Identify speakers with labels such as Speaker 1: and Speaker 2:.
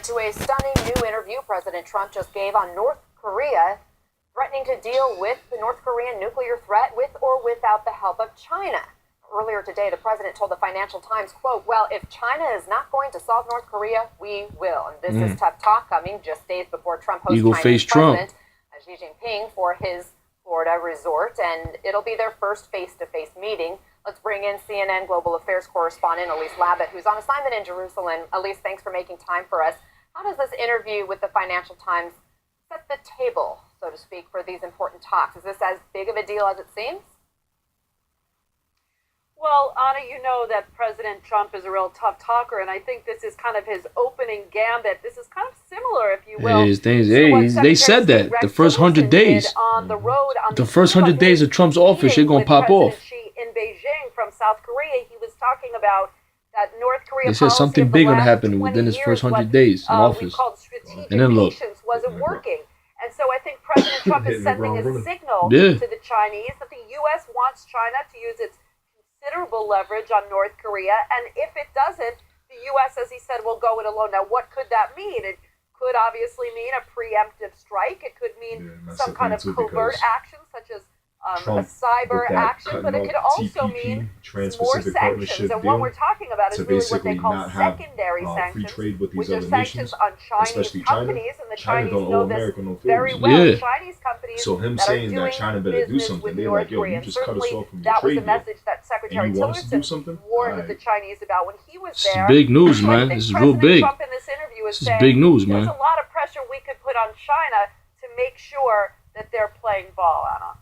Speaker 1: To a stunning new interview President Trump just gave on North Korea, threatening to deal with the North Korean nuclear threat with or without the help of China. Earlier today, the president told the Financial Times, quote, "Well, if China is not going to solve North Korea, we will." And this is tough talk coming just days before Trump hosts Chinese President Xi Jinping for his Florida resort, and it'll be their first face-to-face meeting. Let's bring in CNN Global Affairs correspondent Elise Labott, who's on assignment in Jerusalem. Elise, thanks for making time for us. How does this interview with the Financial Times set the table, so to speak, for these important talks? Is this as big of a deal as it seems?
Speaker 2: Well, Anna, you know that President Trump is a real tough talker, and I think this is kind of his opening gambit. This is kind of similar, if you will.
Speaker 3: They said that the first 100 days, the first 100 days of Trump's office, they're going to pop off.
Speaker 2: In Beijing from South Korea, he was talking about that North Korea.
Speaker 3: They said something big going to happen within his first 100 days in office.
Speaker 2: And then look, wasn't working. And so I think President Trump is sending a signal to the Chinese that the U.S. wants China to use its considerable leverage on North Korea, and if it doesn't, the U.S., as he said, will go it alone. Now, what could that mean? It could obviously mean a preemptive strike. It could mean some kind of covert action, such as a cyber action, but it could also mean more sanctions. And what we're talking about is really what they call secondary sanctions, which are sanctions on Chinese companies, and the Chinese know this very well. Chinese companies
Speaker 4: so him saying that China better do something, they're like, yo, you just cut us off from your
Speaker 2: that was
Speaker 4: trade
Speaker 2: a message that Secretary Tillerson warned the Chinese about when he was there.
Speaker 3: This is big news, man. This is real big.
Speaker 2: Trump in this interview is
Speaker 3: this is big news, man.
Speaker 2: There's a lot of pressure we could put on China to make sure that they're playing ball, Anna.